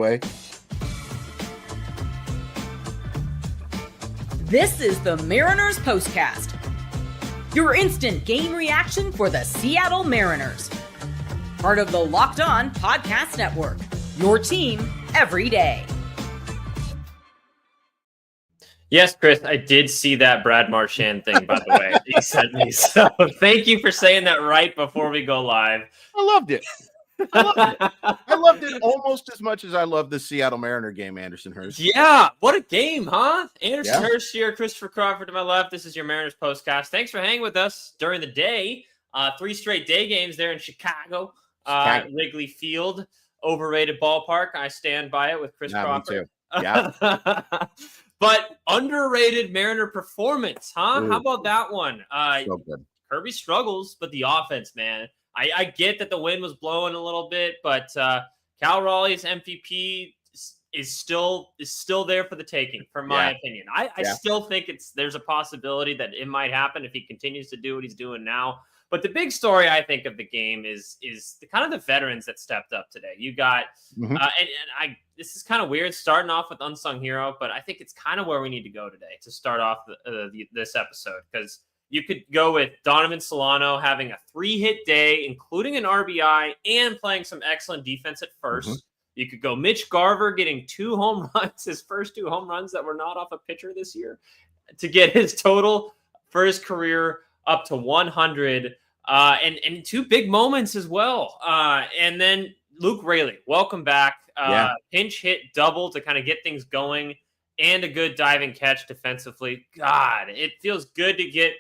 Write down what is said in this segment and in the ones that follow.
Way. This is the Mariners POSTCAST, your instant game reaction for the Seattle Mariners. Part of the Locked On Podcast Network, your team every day. Yes, Chris, I did see that Brad Marchand thing, by the way, he sent me. So thank you for saying that right before we go live. I loved it. I loved it almost as much as I love the Seattle Mariner game, Anderson Hurst. Yeah, what a game, huh? Anderson Hurst here, Christopher Crawford to my left. This is your Mariners postcast. Thanks for hanging with us during the day. 3 straight day games there in Chicago. Wrigley Field, overrated ballpark. I stand by it with Chris Crawford. Me too. Yeah. But underrated Mariner performance, huh? Ooh. How about that one? So good. Kirby struggles, but the offense, man. I get that the wind was blowing a little bit, but Cal Raleigh's MVP is still there for the taking, from my opinion. I still think there's a possibility that it might happen if he continues to do what he's doing now. But the big story, I think, of the game is the kind of the veterans that stepped up today. You got, this is kind of weird starting off with unsung hero, but I think it's kind of where we need to go today to start off this episode, because you could go with Donovan Solano having a 3-hit day, including an RBI and playing some excellent defense at first. You could go Mitch Garver getting 2 home runs, his first 2 home runs that were not off a pitcher this year, to get his total for his career up to 100, and 2 big moments as well. And then Luke Raley, welcome back. Pinch hit double to kind of get things going, and a good diving catch defensively. God, it feels good to get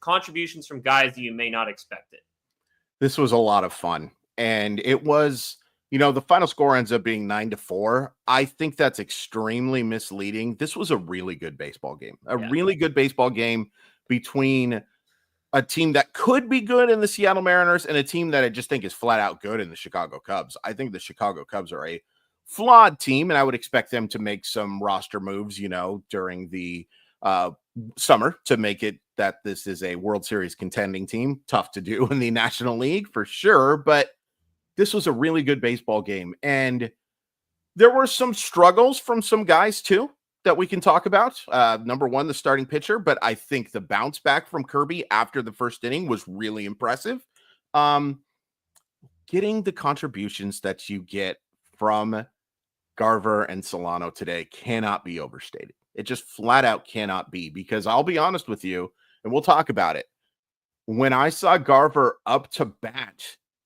contributions from guys that you may not expect it. This was a lot of fun, and it was, the final score ends up being 9-4. I think that's extremely misleading. This was a really good baseball game, really good baseball game between a team that could be good in the Seattle Mariners and a team that I just think is flat out good in the Chicago Cubs. I think the Chicago Cubs are a flawed team, and I would expect them to make some roster moves, during the summer to make it that this is a World Series contending team. Tough to do in the National League for sure, but this was a really good baseball game. And there were some struggles from some guys too that we can talk about. Number one, the starting pitcher, but I think the bounce back from Kirby after the first inning was really impressive. Getting the contributions that you get from Garver and Solano today cannot be overstated. It just flat out cannot be, because I'll be honest with you, and we'll talk about it. When I saw Garver up to bat,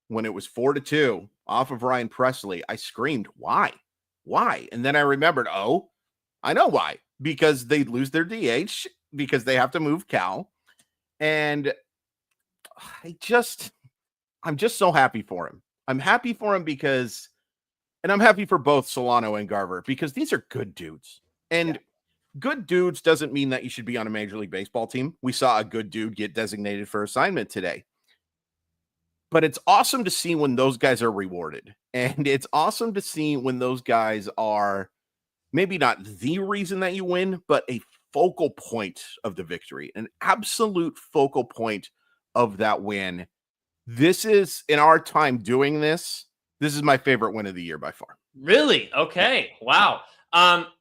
when it was 4-2 off of Ryan Presley, I screamed, why? And then I remembered, I know why, because they lose their DH, because they have to move Cal. And I'm just so happy for him. I'm happy for him because, and I'm happy for both Solano and Garver, because these are good dudes. And good dudes doesn't mean that you should be on a Major League Baseball team. We saw a good dude get designated for assignment today. But it's awesome to see when those guys are rewarded. And it's awesome to see when those guys are maybe not the reason that you win, but a focal point of the victory, an absolute focal point of that win. This is, in our time doing this is my favorite win of the year by far. Really? Okay. Wow.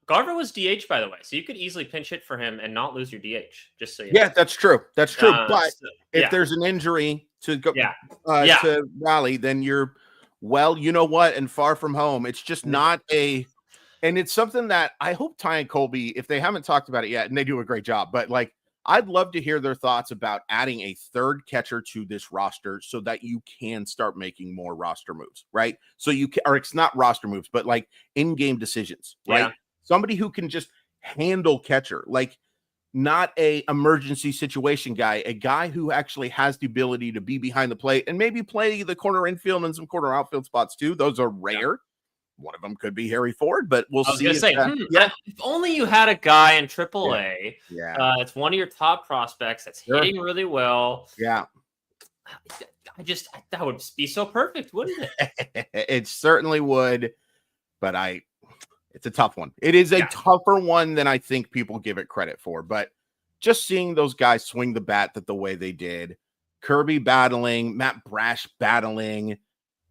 Garver was DH, by the way, so you could easily pinch hit for him and not lose your DH, just so you know. That's true. But if there's an injury to go to Raleigh, then you're, you know what, and far from home. It's just not and it's something that I hope Ty and Colby, if they haven't talked about it yet, and they do a great job, but I'd love to hear their thoughts about adding a third catcher to this roster so that you can start making more roster moves, right? So you can, or it's not roster moves, but in-game decisions, right? Yeah. Somebody who can just handle catcher, not a emergency situation guy, a guy who actually has the ability to be behind the plate and maybe play the corner infield and some corner outfield spots too. Those are rare. Yeah. One of them could be Harry Ford, but we'll see. If only you had a guy in AAA. It's one of your top prospects that's hitting really well. Yeah. That would be so perfect, wouldn't it? It certainly would, but it's a tough one. It is a tougher one than I think people give it credit for, but just seeing those guys swing the bat the way they did, Kirby battling, Matt Brash battling,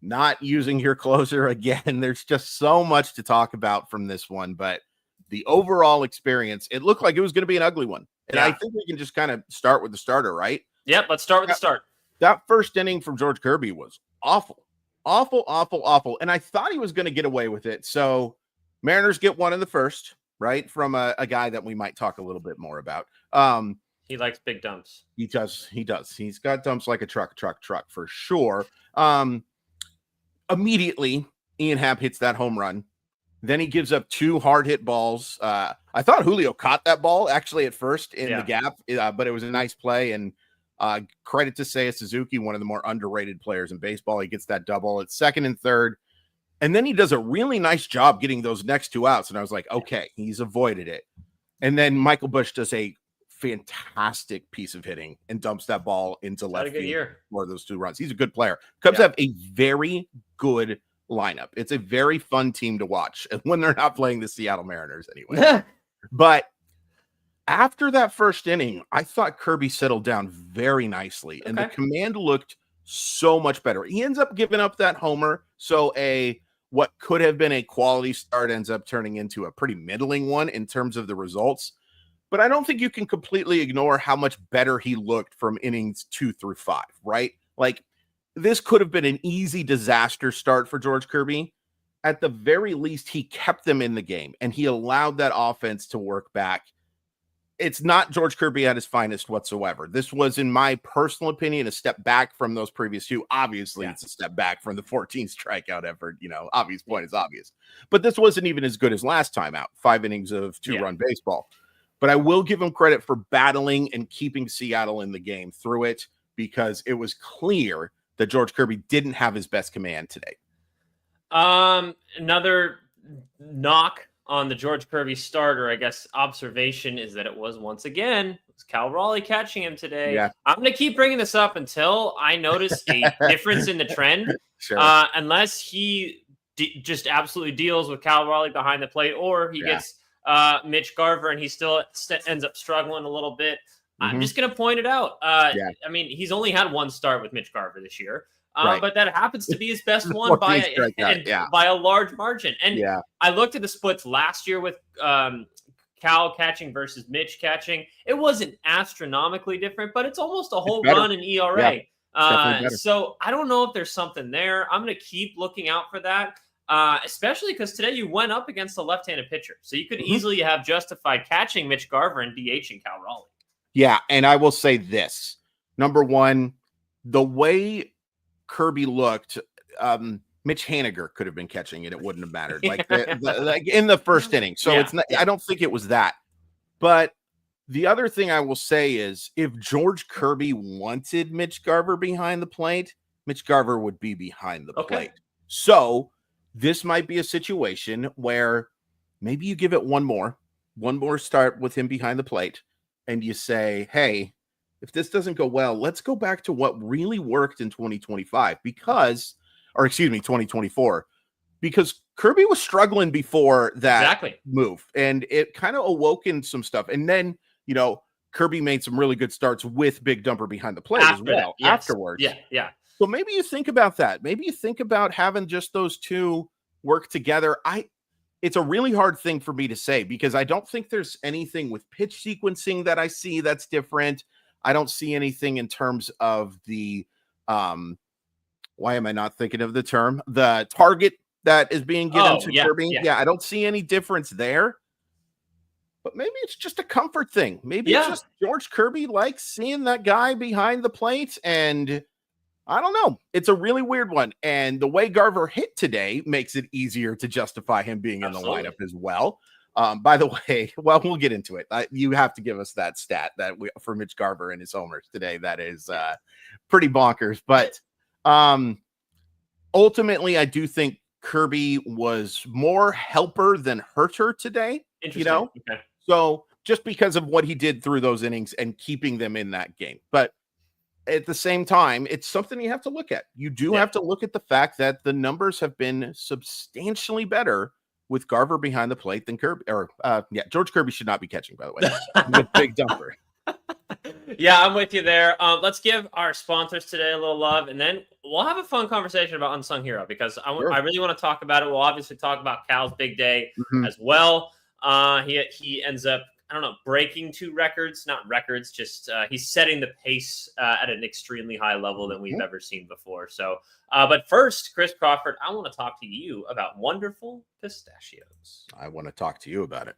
not using your closer again. There's just so much to talk about from this one, but the overall experience, it looked like it was going to be an ugly one. And I think we can just kind of start with the starter, right? Yep, let's start with the start. That first inning from George Kirby was awful. And I thought he was going to get away with it. So Mariners get one in the first, right? From a guy that we might talk a little bit more about. He likes big dumps. He does. He's got dumps like a truck for sure. Immediately, Ian Happ hits that home run. Then he gives up 2 hard hit balls. I thought Julio caught that ball actually at first in the gap, but it was a nice play. And credit to Seiya Suzuki, one of the more underrated players in baseball. He gets that double at second and third. And then he does a really nice job getting those next 2 outs. And I was like, okay, he's avoided it. And then Michael Busch does a fantastic piece of hitting and dumps that ball into left field for those 2 runs. He's a good player. Cubs have a very good lineup. It's a very fun team to watch when they're not playing the Seattle Mariners anyway. But after that first inning, I thought Kirby settled down very nicely, and the command looked so much better. He ends up giving up that homer, so what could have been a quality start ends up turning into a pretty middling one in terms of the results. But I don't think you can completely ignore how much better he looked from innings 2 through 5, right? Like, this could have been an easy disaster start for George Kirby. At the very least, he kept them in the game, and he allowed that offense to work back. It's not George Kirby at his finest whatsoever. This was, in my personal opinion, a step back from those previous 2. Obviously, it's a step back from the 14 strikeout effort. Obvious point is obvious. But this wasn't even as good as last time out, 5 innings of 2-run baseball. But I will give him credit for battling and keeping Seattle in the game through it, because it was clear that George Kirby didn't have his best command today. Another knock on the George Kirby starter, I guess, observation is that it was once again Cal Raleigh catching him today. Yeah. I'm going to keep bringing this up until I notice a difference in the trend. Sure. Unless he just absolutely deals with Cal Raleigh behind the plate, or he gets Mitch Garver and he still ends up struggling a little bit. I'm just going to point it out. I mean, he's only had 1 start with Mitch Garver this year. But that happens to be his best one by a large margin. And I looked at the splits last year with Cal catching versus Mitch catching. It wasn't astronomically different, but it's almost a whole run in ERA. So I don't know if there's something there. I'm going to keep looking out for that, especially because today you went up against a left-handed pitcher. So you could easily have justified catching Mitch Garver and DHing Cal Raleigh. Yeah, and I will say this. Number one, the way Kirby looked, Mitch Haniger could have been catching it. It wouldn't have mattered. Like in the first inning. So it's not, I don't think it was that. But the other thing I will say is, if George Kirby wanted Mitch Garver behind the plate, Mitch Garver would be behind the plate. So this might be a situation where maybe you give it one more start with him behind the plate, and you say, hey, if this doesn't go well, let's go back to what really worked in 2024, because Kirby was struggling before that move, and it kind of awoken some stuff. And then, Kirby made some really good starts with Big Dumper behind the plate afterwards. Yeah. So maybe you think about that. Maybe you think about having just those 2 work together. It's a really hard thing for me to say, because I don't think there's anything with pitch sequencing that I see that's different. I don't see anything in terms of the, why am I not thinking of the term? The target that is being given to Kirby. Yeah, I don't see any difference there. But maybe it's just a comfort thing. Maybe it's just George Kirby likes seeing that guy behind the plate, and I don't know. It's a really weird one. And the way Garver hit today makes it easier to justify him being in the lineup as well. By the way, well, we'll get into it. You have to give us that stat for Mitch Garver and his homers today. That is pretty bonkers. But ultimately, I do think Kirby was more helper than hurter today. Interesting. Okay. So just because of what he did through those innings and keeping them in that game. But at the same time, it's something you have to look at. You do have to look at the fact that the numbers have been substantially better with Garver behind the plate than Kirby. George Kirby should not be catching, by the way, with Big Dumper. Yeah, I'm with you there. Let's give our sponsors today a little love, and then we'll have a fun conversation about Unsung Hero because Sure. I really want to talk about it. We'll obviously talk about Cal's big day Mhm. as well. He ends up, I don't know, breaking 2 records, not records, just he's setting the pace at an extremely high level than we've ever seen before. So, but first, Chris Crawford, I want to talk to you about wonderful pistachios. I want to talk to you about it.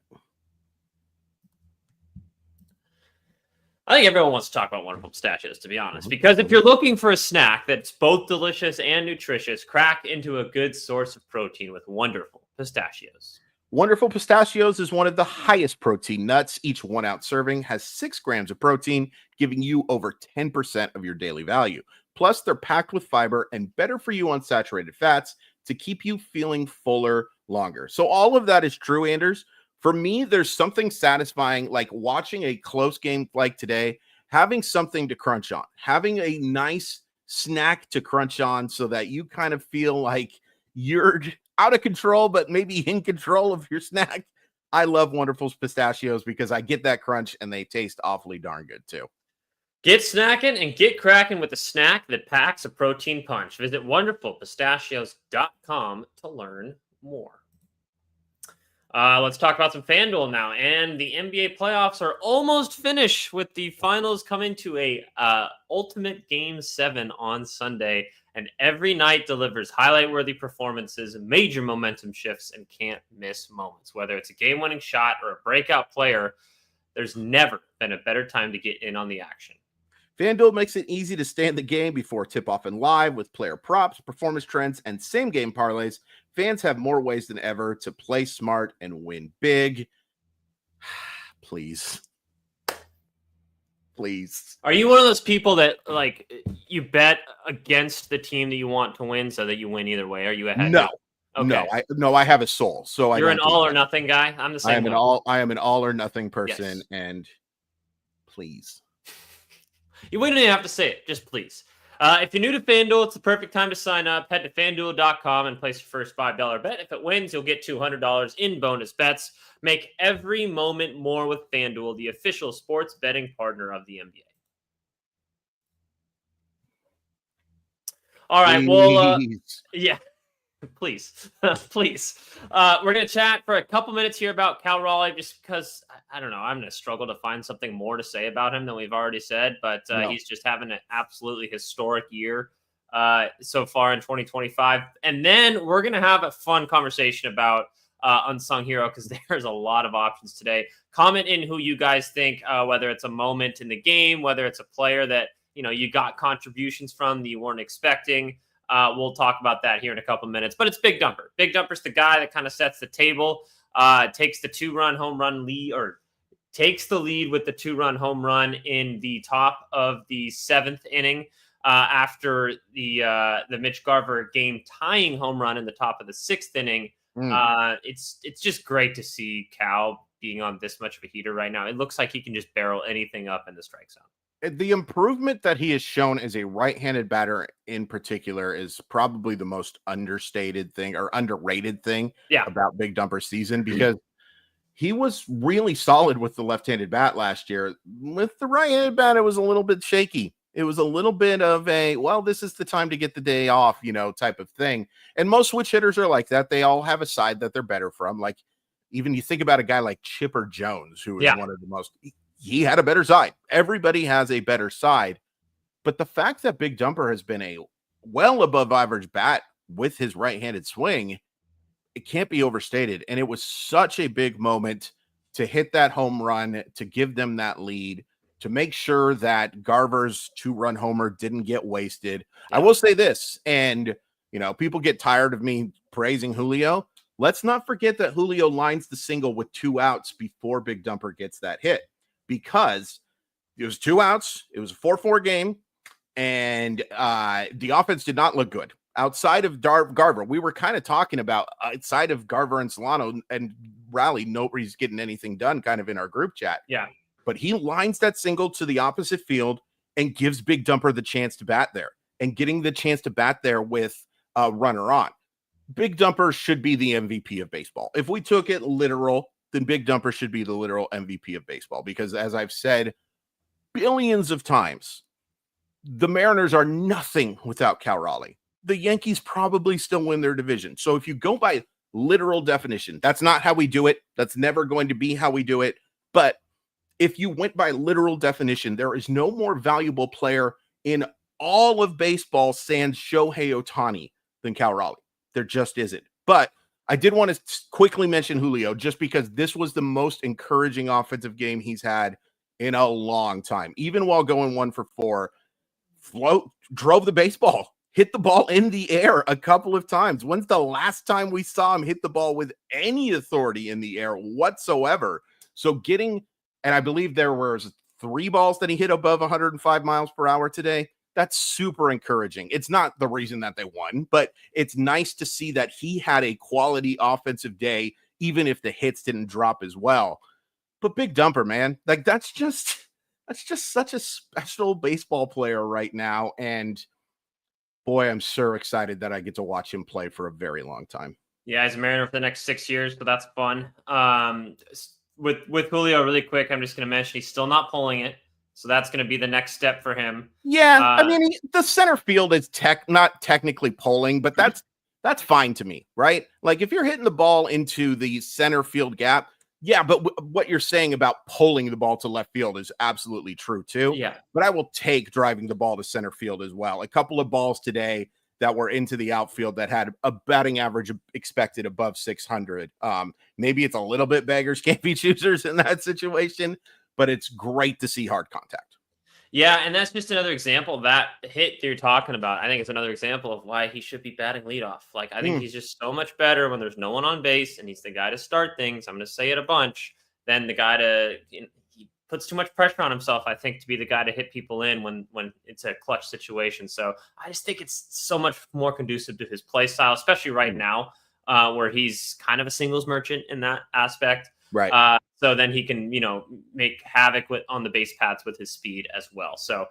I think everyone wants to talk about wonderful pistachios, to be honest, because if you're looking for a snack that's both delicious and nutritious, crack into a good source of protein with wonderful pistachios. Wonderful Pistachios is one of the highest protein nuts. Each 1 ounce serving has 6 grams of protein, giving you over 10% of your daily value. Plus, they're packed with fiber and better for you unsaturated fats to keep you feeling fuller longer. So all of that is true, Anders. For me, there's something satisfying like watching a close game like today, having something to crunch on, having a nice snack to crunch on so that you kind of feel like you're out of control, but maybe in control of your snack. I love Wonderful Pistachios because I get that crunch and they taste awfully darn good too. Get snacking and get cracking with a snack that packs a protein punch. Visit wonderfulpistachios.com to learn more. Let's talk about some FanDuel now. And the NBA playoffs are almost finished with the finals coming to a ultimate Game 7 on Sunday. And every night delivers highlight-worthy performances, major momentum shifts, and can't-miss moments. Whether it's a game-winning shot or a breakout player, there's never been a better time to get in on the action. FanDuel makes it easy to stay in the game before tip-off and live with player props, performance trends, and same-game parlays. Fans have more ways than ever to play smart and win big. Please. Please. Are you one of those people that, like, you bet against the team that you want to win so that you win either way? Are you ahead? No. Okay. No, I have a soul. So you're I an all or nothing guy? I'm the same. I am an all or nothing person, yes. And please. You wouldn't even have to say it. Just please. If you're new to FanDuel, it's the perfect time to sign up. Head to FanDuel.com and place your first $5 bet. If it wins, you'll get $200 in bonus bets. Make every moment more with FanDuel, the official sports betting partner of the NBA. All right. Well, yeah. Please. Please. We're going to chat for a couple minutes here about Cal Raleigh just because, I don't know, I'm going to struggle to find something more to say about him than we've already said, but he's just having an absolutely historic year so far in 2025. And then we're going to have a fun conversation about Unsung Hero because there's a lot of options today. Comment in who you guys think, whether it's a moment in the game, whether it's a player that, you know, you got contributions from that you weren't expecting. We'll talk about that here in a couple minutes, but it's Big Dumper. Big Dumper's the guy that kind of sets the table, takes the 2-run home run lead or takes the lead with the 2-run home run in the top of the 7th inning after the Mitch Garver game tying home run in the top of the 6th inning. It's just great to see Cal being on this much of a heater right now. It looks like he can just barrel anything up in the strike zone. The improvement that he has shown as a right-handed batter in particular is probably the most understated thing or underrated thing about Big Dumper's season because he was really solid with the left-handed bat last year. With the right-handed bat, it was a little bit shaky. It was a little bit of a, well, this is the time to get the day off, you know, type of thing. And most switch hitters are like that. They all have a side that they're better from. Like even you think about a guy like Chipper Jones, who is one of the most... He had a better side. Everybody has a better side. But the fact that Big Dumper has been a well above average bat with his right-handed swing, it can't be overstated. And it was such a big moment to hit that home run, to give them that lead, to make sure that Garver's 2-run homer didn't get wasted. I will say this, and, you know, people get tired of me praising Julio. Let's not forget that Julio lines the single with 2 outs before Big Dumper gets that hit. Because it was 2 outs, it was a 4-4 game, and the offense did not look good. Outside of Garver, we were kind of talking about outside of Garver and Solano and Raleigh, nobody's getting anything done kind of in our group chat. Yeah. But he lines that single to the opposite field and gives Big Dumper the chance to bat there. And getting the chance to bat there with a runner on. Big Dumper should be the MVP of baseball. If we took it literal, then Big Dumper should be the literal MVP of baseball because, as I've said billions of times, the Mariners are nothing without Cal Raleigh. The Yankees probably still win their division. So if you go by literal definition, that's not how we do it. That's never going to be how we do it. But if you went by literal definition, there is no more valuable player in all of baseball sans Shohei Ohtani than Cal Raleigh. There just isn't. But I did want to quickly mention Julio just because this was the most encouraging offensive game he's had in a long time. Even while going 1 for 4, drove the baseball, hit the ball in the air a couple of times. When's the last time we saw him hit the ball with any authority in the air whatsoever? So getting, and I believe there was 3 balls that he hit above 105 miles per hour today. That's super encouraging. It's not the reason that they won, but it's nice to see that he had a quality offensive day, even if the hits didn't drop as well. But Big Dumper, man, like that's just such a special baseball player right now. And boy, I'm so excited that I get to watch him play for a very long time. Yeah, he's a Mariner for the next 6 years, but that's fun. With Julio, really quick, I'm just going to mention he's still not pulling it. So that's going to be the next step for him. Yeah, I mean, the center field is not technically polling, but that's fine to me, right? Like if you're hitting the ball into the center field gap, yeah, but what you're saying about pulling the ball to left field is absolutely true too. Yeah. But I will take driving the ball to center field as well. A couple of balls today that were into the outfield that had a batting average expected above 600. Maybe it's a little bit beggars can't be choosers in that situation, but it's great to see hard contact. Yeah, and that's just another example of that hit you're talking about. I think it's another example of why he should be batting leadoff. Like, I think he's just so much better when there's no one on base and he's the guy to start things. I'm going to say it a bunch. Than the guy to, he puts too much pressure on himself, I think, to be the guy to hit people in when it's a clutch situation. So I just think it's so much more conducive to his play style, especially right now, where he's kind of a singles merchant in that aspect. Right. So then he can, make havoc on the base paths with his speed as well. So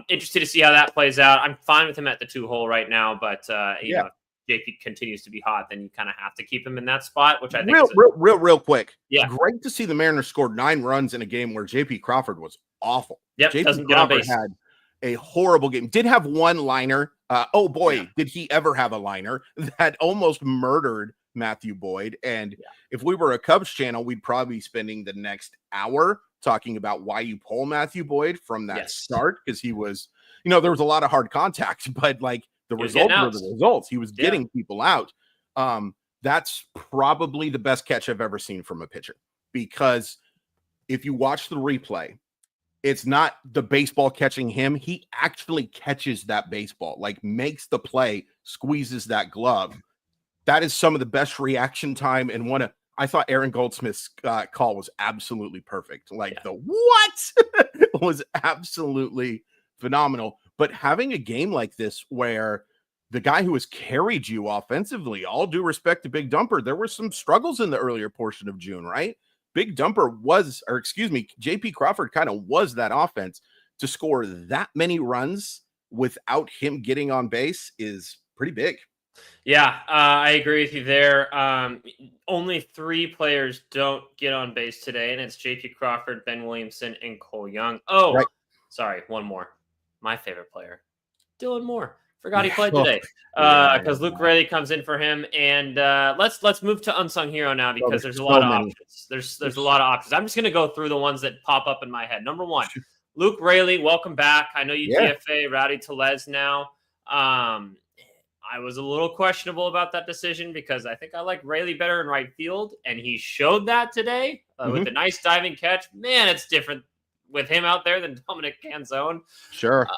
interested to see how that plays out. I'm fine with him at the 2-hole right now, but if JP continues to be hot, then you kind of have to keep him in that spot, which I think real quick. Yeah. Great to see the Mariners scored 9 runs in a game where JP Crawford was awful. Yep, JP Crawford had a horrible game. Did have one liner. Did he ever have a liner that almost murdered Matthew Boyd. And if we were a Cubs channel, we'd probably be spending the next hour talking about why you pull Matthew Boyd from that start, because he was, there was a lot of hard contact, but like the results were the results. He was getting people out. That's probably the best catch I've ever seen from a pitcher, because if you watch the replay, it's not the baseball catching him. He actually catches that baseball, like makes the play, squeezes that glove. That is some of the best reaction time. And I thought Aaron Goldsmith's call was absolutely perfect. Like the what was absolutely phenomenal. But having a game like this where the guy who has carried you offensively, all due respect to Big Dumper, there were some struggles in the earlier portion of June, right? Big Dumper JP Crawford kind of was that offense. To score that many runs without him getting on base is pretty big. Yeah, I agree with you there. Only 3 players don't get on base today, and it's JP Crawford, Ben Williamson, and Cole Young. Sorry, one more. My favorite player, Dylan Moore. Forgot he played today because Luke Raley comes in for him. And let's move to unsung hero now, because there's a lot of options. There's a lot of options. I'm just gonna go through the ones that pop up in my head. Number 1, Luke Raley, welcome back. I know you DFA Rowdy Tellez now. I was a little questionable about that decision because I think I like Raley better in right field, and he showed that today with a nice diving catch. Man, it's different with him out there than Dominic Canzone. Sure.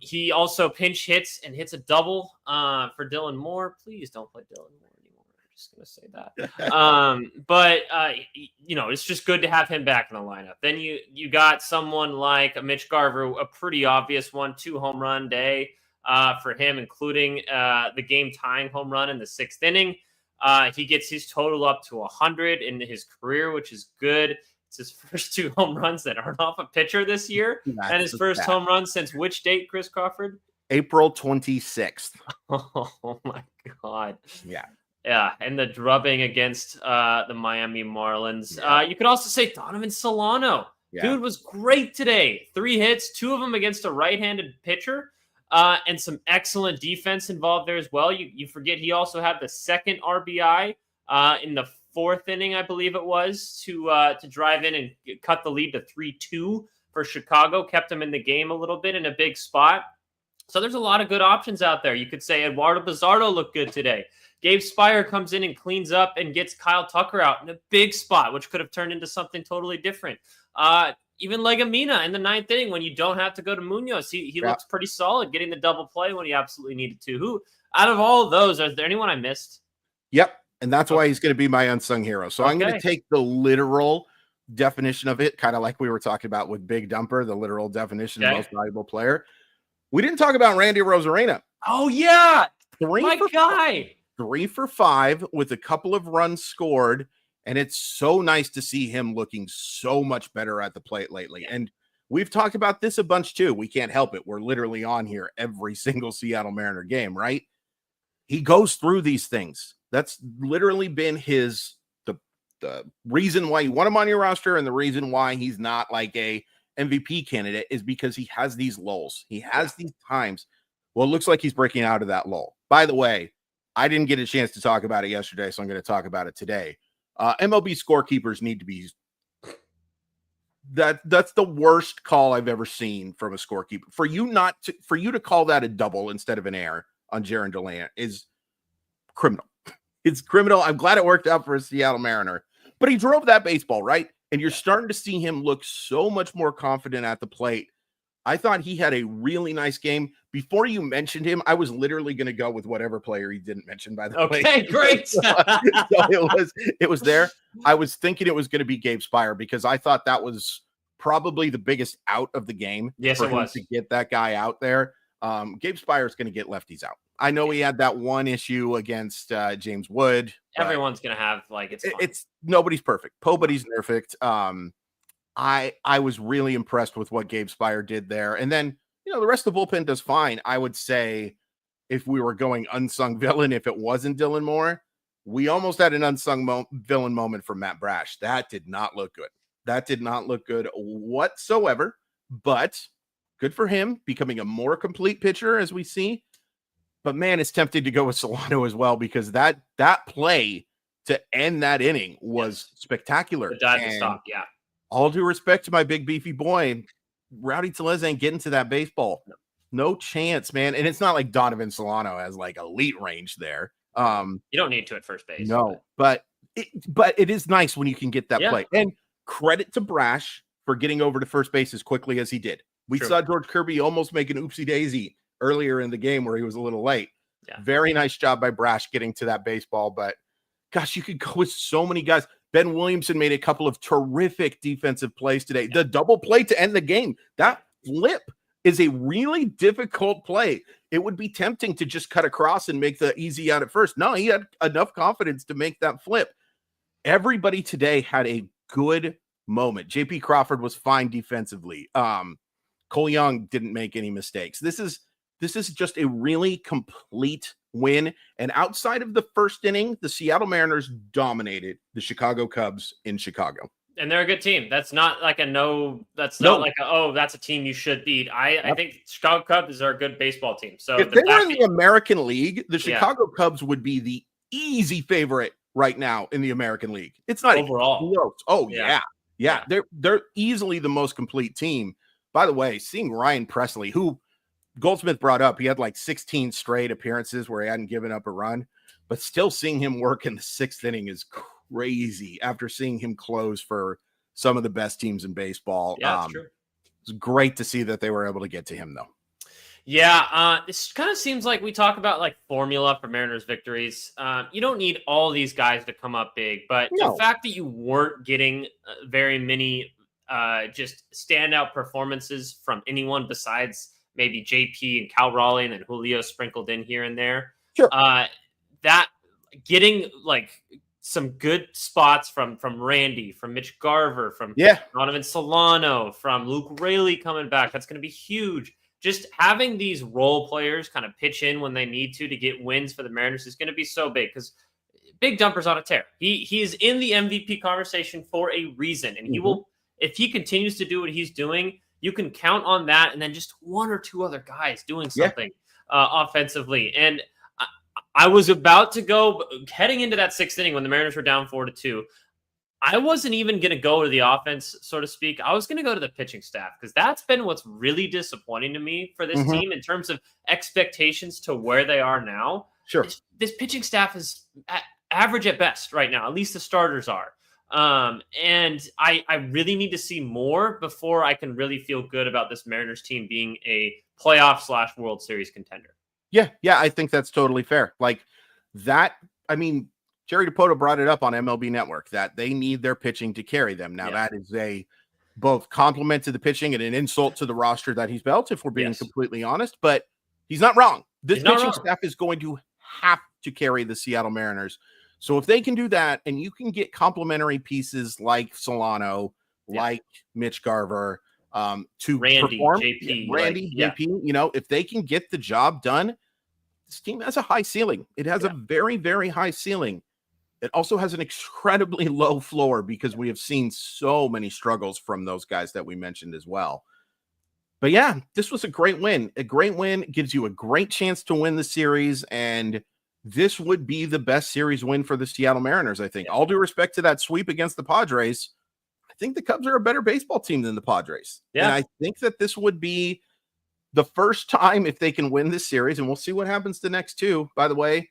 He also pinch hits and hits a double for Dylan Moore. Please don't play Dylan Moore anymore. I'm just going to say that. But it's just good to have him back in the lineup. Then you got someone like a Mitch Garver, a pretty obvious one, 2 home run day for him, including the game tying home run in the 6th inning. He gets his total up to 100 in his career, which is good. It's his first 2 home runs that aren't off a pitcher this year. And his first home run since which date, Chris Crawford? April 26th. Oh my God. Yeah. Yeah. And the drubbing against the Miami Marlins. You could also say Donovan Solano Yeah. Dude was great today. 3 hits, 2 of them against a right-handed pitcher, and some excellent defense involved there as well. You forget he also had the second RBI in the 4th inning, I believe it was, to drive in and cut the lead to 3-2 for Chicago. Kept them in the game a little bit in a big spot. So there's a lot of good options out there. You could say Eduardo Pizarro looked good today. Gabe Spire comes in and cleans up and gets Kyle Tucker out in a big spot, which could have turned into something totally different. Even Legumina in the 9th inning when you don't have to go to Munoz. He looks pretty solid, getting the double play when he absolutely needed to. Who, out of all of those, is there anyone I missed? Yep. And that's why he's going to be my unsung hero. So I'm going to take the literal definition of it, kind of like we were talking about with Big Dumper, the literal definition of most valuable player. We didn't talk about Randy Rosarena. Oh, yeah. 3 for 5 with a couple of runs scored. And it's so nice to see him looking so much better at the plate lately. And we've talked about this a bunch too. We can't help it. We're literally on here every single Seattle Mariner game, right? He goes through these things. That's literally been the reason why you want him on your roster, and the reason why he's not like a MVP candidate is because he has these lulls. He has these times. Well, it looks like he's breaking out of that lull. By the way, I didn't get a chance to talk about it yesterday, so I'm going to talk about it today. MLB scorekeepers need to be that's the worst call I've ever seen from a scorekeeper. For you to call that a double instead of an error on Jaron DeLand is criminal. It's criminal. I'm glad it worked out for a Seattle Mariner, but he drove that baseball, right? And you're starting to see him look so much more confident at the plate. I thought he had a really nice game. Before you mentioned him, I was literally going to go with whatever player he didn't mention, by the way. Okay, great. So it was there. I was thinking it was going to be Gabe Spire because I thought that was probably the biggest out of the game. Yes, for it him was. to get that guy out there. Gabe Spire is going to get lefties out. I know he had that one issue against James Wood. Everyone's going to have, like, it's nobody's perfect. Nobody's perfect. I was really impressed with what Gabe Spire did there. And then, the rest of the bullpen does fine. I would say if we were going unsung villain, if it wasn't Dylan Moore, we almost had an unsung villain moment from Matt Brash. That did not look good. That did not look good whatsoever, but good for him becoming a more complete pitcher as we see. But man, it's tempting to go with Solano as well, because that play to end that inning was spectacular. The dive to stop, yeah. All due respect to my big beefy boy, Rowdy Tellez ain't getting to that baseball. No chance, man. And it's not like Donovan Solano has like elite range there. You don't need to at first base. No, but it is nice when you can get that play. And credit to Brash for getting over to first base as quickly as he did. We saw George Kirby almost make an oopsie daisy earlier in the game where he was a little late. Yeah. Very nice job by Brash getting to that baseball. But gosh, you could go with so many guys. Ben Williamson made a couple of terrific defensive plays today. The double play to end the game, that flip is a really difficult play. It would be tempting to just cut across and make the easy out at first. No, he had enough confidence to make that flip. Everybody today had a good moment. JP Crawford was fine defensively. Cole Young didn't make any mistakes. This is just a really complete win. And outside of the first inning, the Seattle Mariners dominated the Chicago Cubs in Chicago. And they're a good team. That's not like not like that's a team you should beat. I think Chicago Cubs are a good baseball team. So if they were in the American League, the Chicago Cubs would be the easy favorite right now in the American League. It's not overall. Close. Oh yeah. They're easily the most complete team. By the way, seeing Ryan Presley, who Goldsmith brought up, he had like 16 straight appearances where he hadn't given up a run, but still seeing him work in the 6th inning is crazy after seeing him close for some of the best teams in baseball. Yeah, that's true. It's great to see that they were able to get to him, though. Yeah, this kind of seems like we talk about like formula for Mariners victories. You don't need all these guys to come up big, but the fact that you weren't getting very many just standout performances from anyone besides maybe JP and Cal Raleigh and then Julio sprinkled in here and there. Sure. That getting like some good spots from Randy, from Mitch Garver, from Donovan Solano, from Luke Raley coming back. That's going to be huge. Just having these role players kind of pitch in when they need to get wins for the Mariners is going to be so big because Big Dumper's on a tear. He is in the MVP conversation for a reason, and he will. if he continues to do what he's doing, you can count on that, and then just one or two other guys doing something offensively. And I was about to go heading into that 6th inning when the Mariners were down 4-2. I wasn't even going to go to the offense, so to speak. I was going to go to the pitching staff, because that's been what's really disappointing to me for this team in terms of expectations to where they are now. Sure. This pitching staff is average at best right now. At least the starters are. And I really need to see more before I can really feel good about this Mariners team being a playoff / World Series contender. Yeah, I think that's totally fair. Like that, I mean, Jerry DiPoto brought it up on MLB Network that they need their pitching to carry them. Now, that is a both compliment to the pitching and an insult to the roster that he's built, if we're being completely honest. But he's not wrong. This pitching staff is going to have to carry the Seattle Mariners. So if they can do that, and you can get complementary pieces like Solano, like Mitch Garver, to Randy, perform, JP, JP, if they can get the job done, this team has a high ceiling. It has a very, very high ceiling. It also has an incredibly low floor, because we have seen so many struggles from those guys that we mentioned as well. But yeah, this was a great win. A great win gives you a great chance to win the series, and this would be the best series win for the Seattle Mariners, I think. All due respect to that sweep against the Padres, I think the Cubs are a better baseball team than the Padres. Yeah. And I think that this would be the first time, if they can win this series, and we'll see what happens the next two. By the way,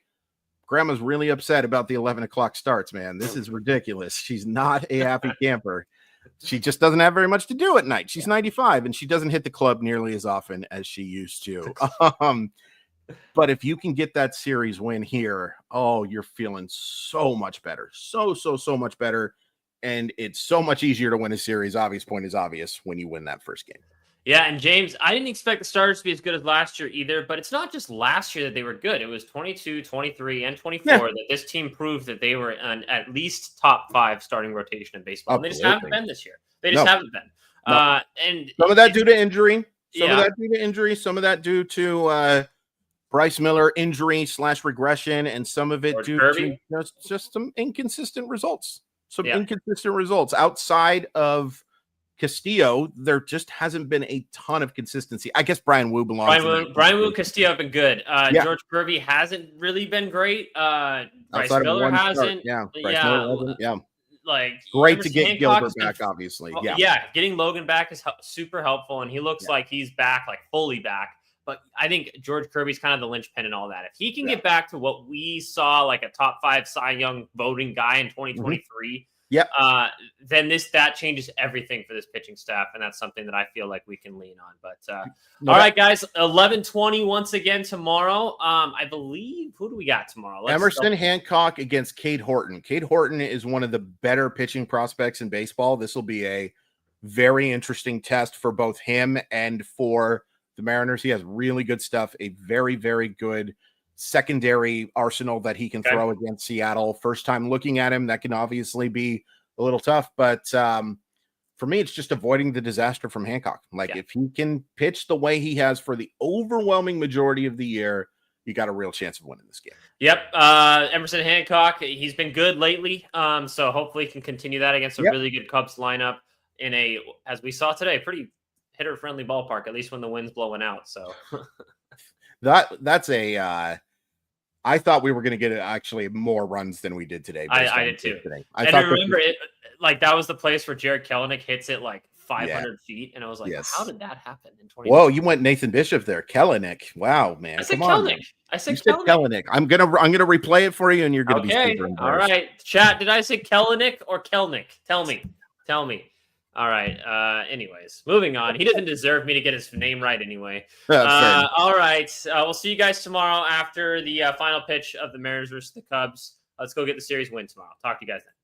Grandma's really upset about the 11 o'clock starts, man. This is ridiculous. She's not a happy camper. She just doesn't have very much to do at night. She's 95, and she doesn't hit the club nearly as often as she used to. But if you can get that series win here, you're feeling so much better. So much better. And it's so much easier to win a series. Obvious point is obvious when you win that first game. Yeah, and James, I didn't expect the starters to be as good as last year either, but it's not just last year that they were good. It was 22, 23, and 24 that this team proved that they were an at least top 5 starting rotation in baseball. And they just haven't been this year. They just haven't been. And some of that due to injury. Some of that due to injury. Some of that due to Bryce Miller injury / regression, and some of it due to just some inconsistent results. Inconsistent results outside of Castillo. There just hasn't been a ton of consistency. I guess Brian Wu belongs. Brian Wu, Castillo have been good. George Kirby hasn't really been great. Bryce Miller hasn't. Like great to get Gilbert back, obviously. Getting Logan back is super helpful, and he looks like he's back, like fully back. But I think George Kirby's kind of the linchpin in all that. If he can get back to what we saw, like a top 5 Cy Young voting guy in 2023, then that changes everything for this pitching staff, and that's something that I feel like we can lean on. But all right, guys, 11:20 once again tomorrow. I believe, who do we got tomorrow? Emerson Hancock against Cade Horton. Cade Horton is one of the better pitching prospects in baseball. This will be a very interesting test for both him and for the Mariners. He has really good stuff, a very, very good secondary arsenal that he can throw against Seattle. First time looking at him, that can obviously be a little tough, but for me, it's just avoiding the disaster from Hancock. Like if he can pitch the way he has for the overwhelming majority of the year, you got a real chance of winning this game. Yep. Emerson Hancock, he's been good lately. So hopefully he can continue that against a really good Cubs lineup in a, as we saw today, pretty hitter-friendly ballpark, at least when the wind's blowing out. So that's a I thought we were going to get actually more runs than we did today. I did too. Today. I remember it, like that was the place where Jared Kelenic hits it like 500 feet, and I was like, how did that happen in 20? Whoa, you went Nathan Bishop there. Kelenic. Wow, man. I said Kelenic. I said Kelenic. I'm gonna replay it for you, and you're gonna be super embarrassed. All right, chat. Did I say Kelenic or Kelnick? Tell me. All right. Anyways, moving on. He doesn't deserve me to get his name right anyway. All right. We'll see you guys tomorrow after the final pitch of the Mariners versus the Cubs. Let's go get the series win tomorrow. Talk to you guys then.